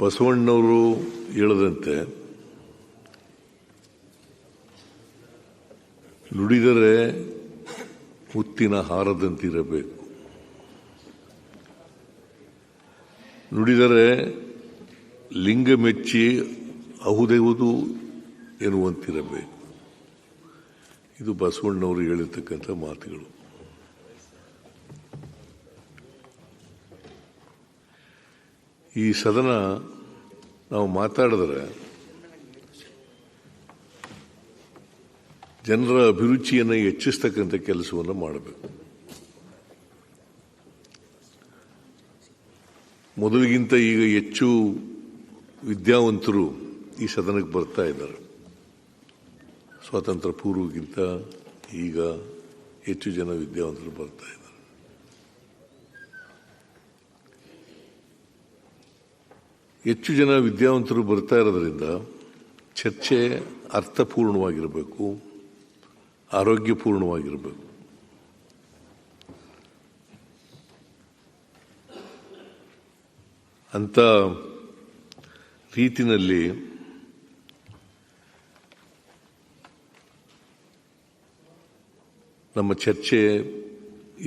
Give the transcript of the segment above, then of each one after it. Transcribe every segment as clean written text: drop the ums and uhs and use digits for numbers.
ಬಸವಣ್ಣವರು ಹೇಳದಂತೆ ನುಡಿದರೆ ಮುತ್ತಿನ ಹಾರದಂತಿರಬೇಕು, ನುಡಿದರೆ ಲಿಂಗ ಮೆಚ್ಚಿ ಅಹುದೆವುದು ಎನ್ನುವಂತಿರಬೇಕು. ಇದು ಬಸವಣ್ಣವರು ಹೇಳಿರ್ತಕ್ಕಂಥ ಮಾತುಗಳು. ಈ ಸದನ ನಾವು ಮಾತಾಡಿದ್ರೆ ಜನರ ಅಭಿರುಚಿಯನ್ನು ಹೆಚ್ಚಿಸ್ತಕ್ಕಂಥ ಕೆಲಸವನ್ನು ಮಾಡಬೇಕು. ಮೊದಲಿಗಿಂತ ಈಗ ಹೆಚ್ಚು ವಿದ್ಯಾವಂತರು ಈ ಸದನಕ್ಕೆ ಬರ್ತಾ ಇದ್ದಾರೆ. ಸ್ವಾತಂತ್ರ್ಯ ಪೂರ್ವಕ್ಕಿಂತ ಈಗ ಹೆಚ್ಚು ಜನ ವಿದ್ಯಾವಂತರು ಬರ್ತಾ ಇದ್ದಾರೆ. ಹೆಚ್ಚು ಜನ ವಿದ್ಯಾವಂತರು ಬರ್ತಾ ಇರೋದ್ರಿಂದ ಚರ್ಚೆ ಅರ್ಥಪೂರ್ಣವಾಗಿರಬೇಕು, ಆರೋಗ್ಯಪೂರ್ಣವಾಗಿರಬೇಕು. ಅಂತ ರೀತಿಯಲ್ಲಿ ನಮ್ಮ ಚರ್ಚೆ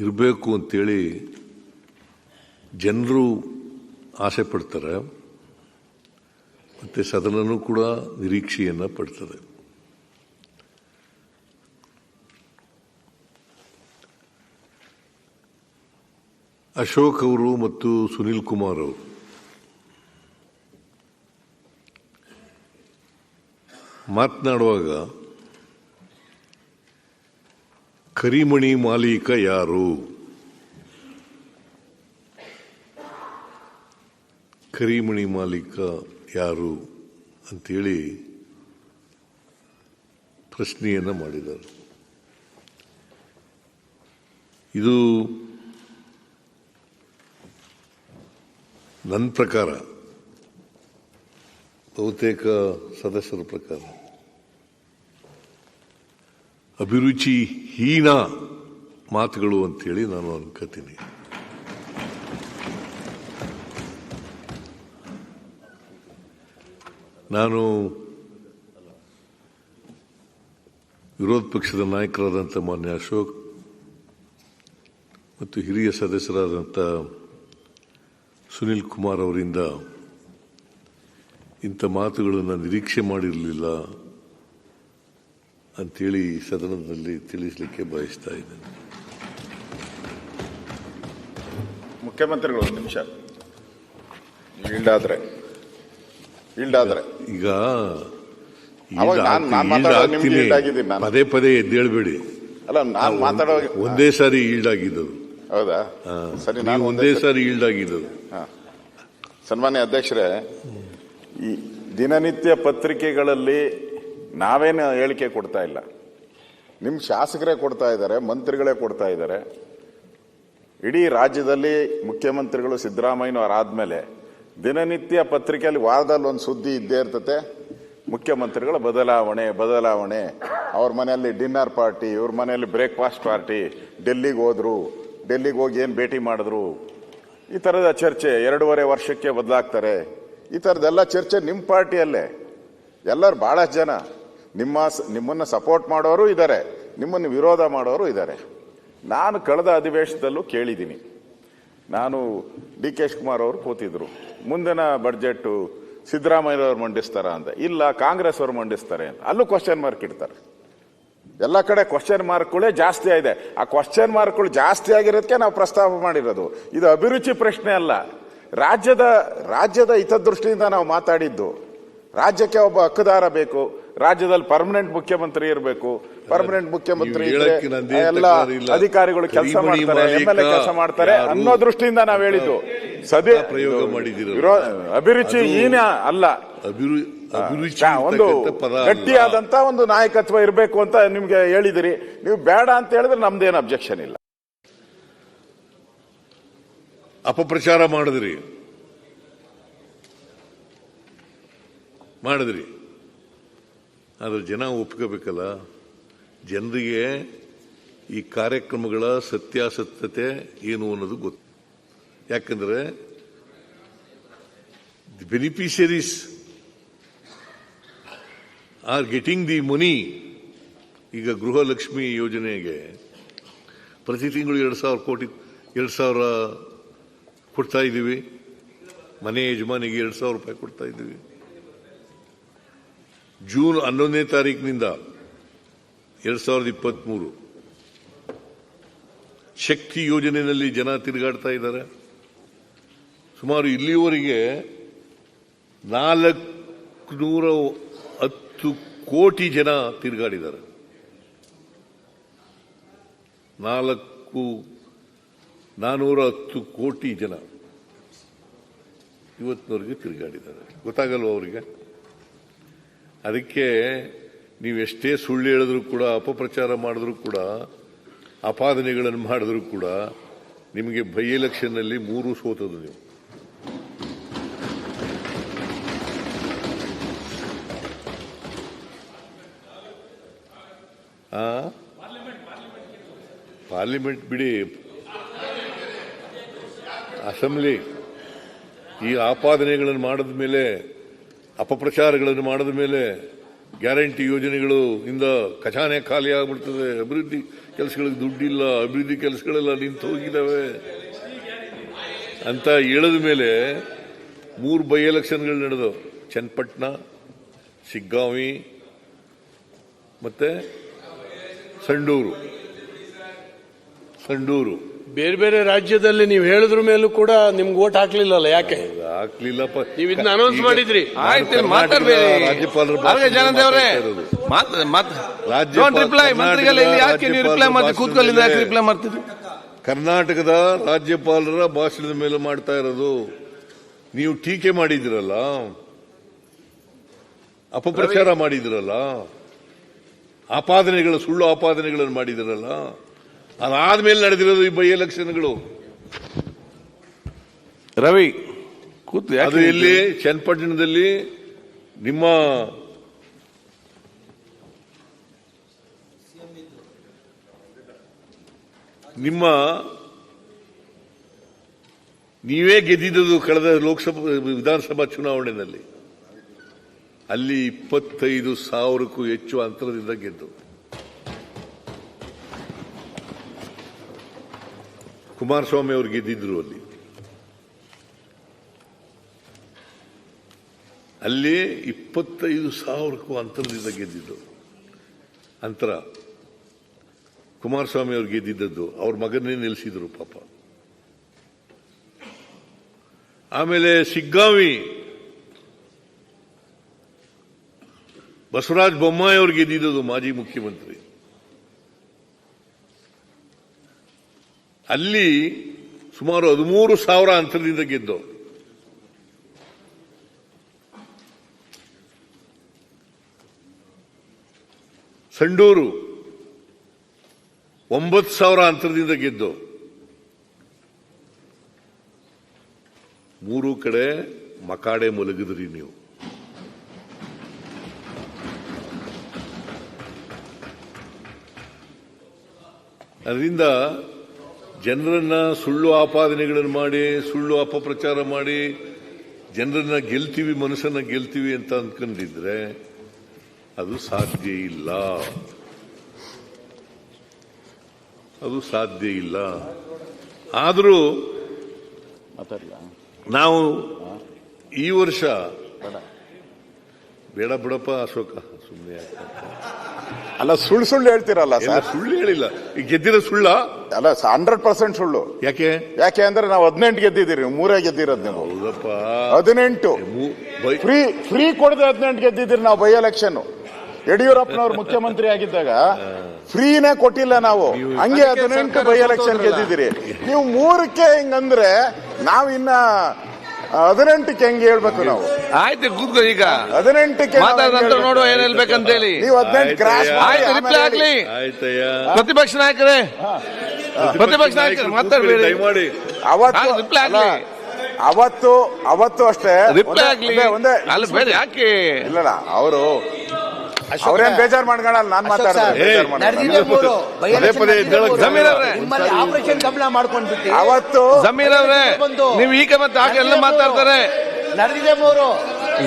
ಇರಬೇಕು ಅಂತೇಳಿ ಜನರು ಆಸೆ ಪಡ್ತಾರೆ, ಮತ್ತು ಸದನನೂ ಕೂಡ ನಿರೀಕ್ಷೆಯನ್ನು ಪಡ್ತದೆ. ಅಶೋಕ್ ಅವರು ಮತ್ತು ಸುನಿಲ್ ಕುಮಾರ್ ಅವರು ಮಾತನಾಡುವಾಗ ಕರಿಮಣಿ ಮಾಲೀಕ ಯಾರು, ಕರಿಮಣಿ ಮಾಲೀಕ ಯಾರು ಅಂತೇಳಿ ಪ್ರಶ್ನೆಯನ್ನು ಮಾಡಿದ್ದಾರೆ. ಇದು ನನ್ನ ಪ್ರಕಾರ, ಬಹುತೇಕ ಸದಸ್ಯರ ಪ್ರಕಾರ ಅಭಿರುಚಿ ಹೀನ ಮಾತುಗಳು ಅಂತೇಳಿ ನಾನು ಅನ್ಕೋತೀನಿ. ನಾನು ವಿರೋಧ ಪಕ್ಷದ ನಾಯಕರಾದಂಥ ಮಾನ್ಯ ಅಶೋಕ್ ಮತ್ತು ಹಿರಿಯ ಸದಸ್ಯರಾದಂಥ ಸುನಿಲ್ ಕುಮಾರ್ ಅವರಿಂದ ಇಂಥ ಮಾತುಗಳನ್ನು ನಿರೀಕ್ಷೆ ಮಾಡಿರಲಿಲ್ಲ ಅಂತೇಳಿ ಸದನದಲ್ಲಿ ತಿಳಿಸಲಿಕ್ಕೆ ಬಯಸ್ತಾ ಇದ್ದೇನೆ. ಮುಖ್ಯಮಂತ್ರಿಗಳು ಒಂದು ನಿಮಿಷ ಈಗ ಪದೇ ಪದೇ ಎದ್ದೇಳಬೇಡಿ. ಅಲ್ಲ, ನಾನು ಮಾತಾಡೋ ಒಂದೇ ಸಾರಿ ಈಲ್ಡ್ ಆಗಿದ್ದದು. ಹೌದಾ? ಸರಿ, ನಾನು ಒಂದೇ ಸಾರಿ ಈಲ್ಡ್ ಆಗಿದ್ದದು. ಸನ್ಮಾನ್ಯ ಅಧ್ಯಕ್ಷರೇ, ಈ ದಿನನಿತ್ಯ ಪತ್ರಿಕೆಗಳಲ್ಲಿ ನಾವೇನು ಹೇಳಿಕೆ ಕೊಡ್ತಾ ಇಲ್ಲ, ನಿಮ್ಮ ಶಾಸಕರೇ ಕೊಡ್ತಾ ಇದ್ದಾರೆ, ಮಂತ್ರಿಗಳೇ ಕೊಡ್ತಾ ಇದ್ದಾರೆ. ಇಡೀ ರಾಜ್ಯದಲ್ಲಿ ಮುಖ್ಯಮಂತ್ರಿಗಳು ಸಿದ್ದರಾಮಯ್ಯನವರಾದ್ಮೇಲೆ ದಿನನಿತ್ಯ ಪತ್ರಿಕೆಯಲ್ಲಿ ವಾರದಲ್ಲಿ ಒಂದು ಸುದ್ದಿ ಇದ್ದೇ ಇರ್ತತೆ. ಮುಖ್ಯಮಂತ್ರಿಗಳ ಬದಲಾವಣೆ, ಅವ್ರ ಮನೆಯಲ್ಲಿ ಡಿನ್ನರ್ ಪಾರ್ಟಿ, ಇವ್ರ ಮನೆಯಲ್ಲಿ ಬ್ರೇಕ್ಫಾಸ್ಟ್ ಪಾರ್ಟಿ, ಡೆಲ್ಲಿಗೆ ಹೋದ್ರು, ಡೆಲ್ಲಿಗೆ ಹೋಗಿ ಏನು ಭೇಟಿ ಮಾಡಿದ್ರು, ಈ ಥರದ ಚರ್ಚೆ 2.5 ವರ್ಷಕ್ಕೆ ಬದಲಾಗ್ತಾರೆ. ಈ ಥರದ್ದೆಲ್ಲ ಚರ್ಚೆ ನಿಮ್ಮ ಪಾರ್ಟಿಯಲ್ಲೇ. ಎಲ್ಲರೂ ಭಾಳಷ್ಟು ಜನ ನಿಮ್ಮನ್ನು ಸಪೋರ್ಟ್ ಮಾಡೋರು ಇದ್ದಾರೆ, ನಿಮ್ಮನ್ನು ವಿರೋಧ ಮಾಡೋರು ಇದ್ದಾರೆ. ನಾನು ಕಳೆದ ಅಧಿವೇಶನದಲ್ಲೂ ಕೇಳಿದ್ದೀನಿ. ನಾನು ಡಿ ಕೆ ಶಿವಕುಮಾರ್ ಅವರು ಕೂತಿದ್ರು, ಮುಂದಿನ ಬಡ್ಜೆಟ್ ಸಿದ್ದರಾಮಯ್ಯವ್ರು ಮಂಡಿಸ್ತಾರ ಅಂತ. ಇಲ್ಲ, ಕಾಂಗ್ರೆಸ್ ಅವರು ಮಂಡಿಸ್ತಾರೆ ಅಂತ. ಅಲ್ಲೂ ಕ್ವಶನ್ ಮಾರ್ಕ್ ಇಡ್ತಾರೆ. ಎಲ್ಲ ಕಡೆ ಕ್ವಶನ್ ಮಾರ್ಕ್ಗಳೇ ಜಾಸ್ತಿ ಆಗಿದೆ. ಆ ಕ್ವಶನ್ ಮಾರ್ಕ್ಗಳು ಜಾಸ್ತಿ ಆಗಿರೋದಕ್ಕೆ ನಾವು ಪ್ರಸ್ತಾಪ ಮಾಡಿರೋದು. ಇದು ಅಭಿರುಚಿ ಪ್ರಶ್ನೆ ಅಲ್ಲ, ರಾಜ್ಯದ ಹಿತದೃಷ್ಟಿಯಿಂದ ನಾವು ಮಾತಾಡಿದ್ದು. ರಾಜ್ಯಕ್ಕೆ ಒಬ್ಬ ಹಕ್ಕುದಾರ ಬೇಕು, ರಾಜ್ಯದಲ್ಲಿ ಪರ್ಮನೆಂಟ್ ಮುಖ್ಯಮಂತ್ರಿ ಇರಬೇಕು. ಪರ್ಮನೆಂಟ್ ಮುಖ್ಯಮಂತ್ರಿ ಎಲ್ಲ ಅಧಿಕಾರಿಗಳು ಕೆಲಸ ಮಾಡ್ತಾರೆ, MLA ಕೆಲಸ ಮಾಡ್ತಾರೆ ಅನ್ನೋ ದೃಷ್ಟಿಯಿಂದ ನಾವು ಹೇಳಿದ್ದು. ಅಭಿರುಚಿ ಏನೇ ಅಲ್ಲ, ಒಂದು ಗಟ್ಟಿಯಾದಂತ ಒಂದು ನಾಯಕತ್ವ ಇರಬೇಕು ಅಂತ ನಿಮ್ಗೆ ಹೇಳಿದಿರಿ. ನೀವು ಬೇಡ ಅಂತ ಹೇಳಿದ್ರೆ ನಮ್ದೇನು ಅಬ್ಜೆಕ್ಷನ್ ಇಲ್ಲ. ಅಪಪ್ರಚಾರ ಮಾಡಿದ್ರಿ, ಆದ್ರೆ ಜನ ಒಪ್ಕೋಬೇಕಲ್ಲ. ಜನರಿಗೆ ಈ ಕಾರ್ಯಕ್ರಮಗಳ ಸತ್ಯಾಸತ್ಯತೆ ಏನು ಅನ್ನೋದು ಗೊತ್ತು. ಯಾಕಂದ್ರೆ The beneficiaries are getting the money. ಈಗ ಗೃಹಲಕ್ಷ್ಮಿ ಯೋಜನೆಗೆ ಪ್ರತಿ ತಿಂಗಳು 2,000 ಕೋಟಿ 2,000 ಕೊಡ್ತಾ ಇದ್ದೀವಿ. ಮನೆ ಯಜಮಾನಿಗೆ 2,000 ರೂಪಾಯಿ ಕೊಡ್ತಾ ಇದ್ದೀವಿ. ಜೂನ್ 11ನೇ ತಾರೀಕಿನಿಂದ 2023 ಶಕ್ತಿ ಯೋಜನೆಯಲ್ಲಿ ಜನ ತಿರುಗಾಡ್ತಾ ಇದ್ದಾರೆ. ಸುಮಾರು ಇಲ್ಲಿಯವರೆಗೆ 410 ಕೋಟಿ ಜನ ತಿರುಗಾಡಿದ್ದಾರೆ. 410 ಕೋಟಿ ಜನ ಇವತ್ತಿನವರೆಗೆ ತಿರುಗಾಡಿದ್ದಾರೆ. ಗೊತ್ತಾಗಲ್ವ ಅವರಿಗೆ? ಅದಕ್ಕೆ ನೀವು ಎಷ್ಟೇ ಸುಳ್ಳು ಹೇಳಿದ್ರು ಕೂಡ, ಅಪಪ್ರಚಾರ ಮಾಡಿದ್ರು ಕೂಡ, ಆಪಾದನೆಗಳನ್ನು ಮಾಡಿದ್ರು ಕೂಡ ನಿಮಗೆ ಬೈ ಎಲೆಕ್ಷನ್ನಲ್ಲಿ 3 ಸೋತದು ನೀವು. ಪಾರ್ಲಿಮೆಂಟ್ ಬಿಡಿ, ಅಸೆಂಬ್ಲಿ ಈ ಆಪಾದನೆಗಳನ್ನು ಮಾಡಿದ ಮೇಲೆ, ಅಪಪ್ರಚಾರಗಳನ್ನು ಮಾಡಿದ ಮೇಲೆ, ಗ್ಯಾರಂಟಿ ಯೋಜನೆಗಳು ಇಂದ ಖಜಾನೆ ಖಾಲಿ ಆಗ್ಬಿಡ್ತದೆ, ಅಭಿವೃದ್ಧಿ ಕೆಲಸಗಳಿಗೆ ದುಡ್ಡಿಲ್ಲ, ಅಭಿವೃದ್ಧಿ ಕೆಲಸಗಳೆಲ್ಲ ನಿಂತು ಹೋಗಿದ್ದಾವೆ ಅಂತ ಹೇಳಿದ ಮೇಲೆ 3 ಬೈ ಎಲೆಕ್ಷನ್ಗಳು ನಡೆದವು. ಚನ್ನಪಟ್ಟಣ, ಶಿಗ್ಗಾಂವಿ ಮತ್ತೆ ಸಂಡೂರು. ಬೇರೆ ಬೇರೆ ರಾಜ್ಯದಲ್ಲಿ ನೀವು ಹೇಳಿದ್ರ ಮೇಲೂ ಕೂಡ ನಿಮ್ಗೆ ವೋಟ್ ಹಾಕ್ಲಿಲ್ಲಲ್ಲ, ಯಾಕೆ ಹಾಕ್ಲಿಲ್ಲಪ್ಪ? ನೀವು ಇದನ್ನ ಅನೌನ್ಸ್ ಮಾಡಿದ್ರಿ. ರಾಜ್ಯಪಾಲರು ಕರ್ನಾಟಕದ ರಾಜ್ಯಪಾಲರ ಭಾಷಣದ ಮೇಲೆ ಮಾಡ್ತಾ ಇರೋದು. ನೀವು ಟೀಕೆ ಮಾಡಿದಿರಲ್ಲ, ಅಪಪ್ರಚಾರ ಮಾಡಿದಿರಲ್ಲ, ಆಪಾದನೆಗಳು, ಸುಳ್ಳು ಆಪಾದನೆಗಳನ್ನು ಮಾಡಿದಿರಲ್ಲ, ಅದಾದ್ಮೇಲೆ ನಡೆದಿರೋದು ಈ ಬೈ ಎಲೆಕ್ಷನ್ಗಳು. ರವಿ ಅದು ಇಲ್ಲಿ ಚನ್ನಪಟ್ಟಣದಲ್ಲಿ ನೀವೇ ಗೆದ್ದಿದ್ದು ಕಳೆದ ಲೋಕಸಭಾ ವಿಧಾನಸಭಾ ಚುನಾವಣೆಯಲ್ಲಿ. ಅಲ್ಲಿ 25,000ಕ್ಕೂ ಹೆಚ್ಚು ಅಂತರದಿಂದ ಗೆದ್ದು. ಕುಮಾರಸ್ವಾಮಿ ಅವರು ಗೆದ್ದಿದ್ರು ಅಲ್ಲಿ 25,000ಕ್ಕೂ ಅಂತರದಿಂದ ಗೆದ್ದಿದ್ದು. ಅಂತರ ಕುಮಾರಸ್ವಾಮಿ ಅವರು ಗೆದ್ದಿದ್ದದ್ದು, ಅವ್ರ ಮಗನ್ನೇ ನಿಲ್ಲಿಸಿದ್ರು ಪಾಪ. ಆಮೇಲೆ ಶಿಗ್ಗಾಂವಿ ಬಸವರಾಜ ಬೊಮ್ಮಾಯಿ ಅವರು ಗೆದ್ದಿದ್ದು, ಮಾಜಿ ಮುಖ್ಯಮಂತ್ರಿ. ಅಲ್ಲಿ ಸುಮಾರು 13,000 ಅಂತರದಿಂದ ಗೆದ್ದು. ಸಂಡೂರು 9,000 ಅಂತರದಿಂದ ಗೆದ್ದು. 3 ಕಡೆ ಮಕಾಡೆ ಮಲಗಿದ್ರಿ ನೀವು. ಅದರಿಂದ ಜನರನ್ನ ಸುಳ್ಳು ಆಪಾದನೆಗಳನ್ನು ಮಾಡಿ, ಸುಳ್ಳು ಅಪಪ್ರಚಾರ ಮಾಡಿ ಜನರನ್ನ ಗೆಲ್ತೀವಿ, ಮನಸ್ಸನ್ನ ಗೆಲ್ತೀವಿ ಅಂತ ಅಂದ್ಕೊಂಡಿದ್ರೆ ಅದು ಸಾಧ್ಯ ಇಲ್ಲ. ಅದು ಸಾಧ್ಯ ಇಲ್ಲ. ಆದರೂ ನಾವು ಈ ವರ್ಷ ಬೇಡ ಬಿಡಪ್ಪ ಅಶೋಕ, ಸುಮ್ಮನೆ ಅಲ್ಲ, ಸುಳ್ಳು ಹೇಳ್ತೀರಲ್ಲ ಸರ್. ಸುಳ್ಳು ಹೇಳಿಲ್ಲ, ಈಗ ಗೆದ್ದಿರೋ ಸುಳ್ಳ ಅಲ್ಲ, 100% ಸುಳ್ಳು. ಯಾಕೆ ಅಂದ್ರೆ ನಾವು 18 ಗೆದ್ದಿದ್ದೀರಿ, 3 ಗೆದ್ದಿರೋದು ನೀವು. ಹೌದಪ್ಪ, 18 ಫ್ರೀ ಕೊಡದೆ 18 ಗೆದ್ದಿದ್ದೀರಿ ನಾವು. ಬೈ ಎಲೆಕ್ಷನ್ ಯಡಿಯೂರಪ್ಪನವರು ಮುಖ್ಯಮಂತ್ರಿ ಆಗಿದ್ದಾಗ ಫ್ರೀನೇ ಕೊಟ್ಟಿಲ್ಲ ನಾವು, ಹಂಗೆ 18 ಬೈ ಎಲೆಕ್ಷನ್ ಗೆದ್ದಿದ್ದೀರಿ ನೀವು. 3ಕ್ಕೆ ಹಿಂಗಂದ್ರೆ ನಾವು ಇನ್ನ 18ಕ್ಕೆ ಹೆಂಗೆ ಹೇಳ್ಬೇಕು ನಾವು? ಆಯ್ತು, ಕೂತ್ಕೋ. ಈಗ 18ಕ್ಕೆ ಮಾತಾಡಿದ ನೋಡುವ ಏನ್ ಹೇಳ್ಬೇಕಂತೇಳಿ. ನೀವು 18 ಕ್ರಾಸ್ ರಿಪ್ಲೈ ಆಗ್ಲಿ. ಪ್ರತಿಪಕ್ಷ ನಾಯಕರೇ, ಮಾತಾಡಬೇಡಿ. ಅವತ್ತು ಅಷ್ಟೇ ರಿಪ್ಲೈ ಆಗ್ಲಿ. ಅಲ್ಲಿ ಬೇಡ, ಯಾಕೆ ಇಲ್ಲ ಅವರು ಅವ್ರೇನ್ ಬೇಜಾರ್ ಮಾಡ್ಕೊಳ್ಳಲ್ಲ. ನಾನ್ ಮಾತಾಡ್ತೀನಿ. ಆಪರೇಷನ್ ಕಮಲ ಮಾಡ್ಕೊಂಡ್ಬಿಟ್ಟು ಅವತ್ತು ಜಮೀರ್ ಅವ್ರೆ, ನೀವು ಈಗ ಮತ್ತೆ ಹಾಗೆ ಎಲ್ಲ ಮಾತಾಡ್ತಾರೆ. ನಡೆದಿದೆ 3.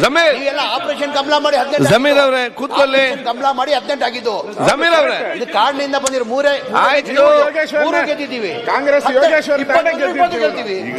ಜಮೀರ್ ನೀವೆಲ್ಲ ಆಪರೇಷನ್ ಕಮಲ ಮಾಡಿ 18 ಜಮೀರ್ ಅವರೇ ಕೂತ್ಕೊಳ್ಳಿ. ಕಮಲ ಮಾಡಿ 18 ಆಗಿದ್ದು. ಜಮೀರ್ ಅವರೇ ಇದು ಕಾಡಿನಿಂದ ಬಂದಿರೋ 3 ಆಯ್ತು. 3 ಗೆದ್ದಿದ್ದೀವಿ. ಕಾಂಗ್ರೆಸ್ ಯೋಗೇಶ್ವರ್ 20 ಗೆಲ್ತೀವಿ.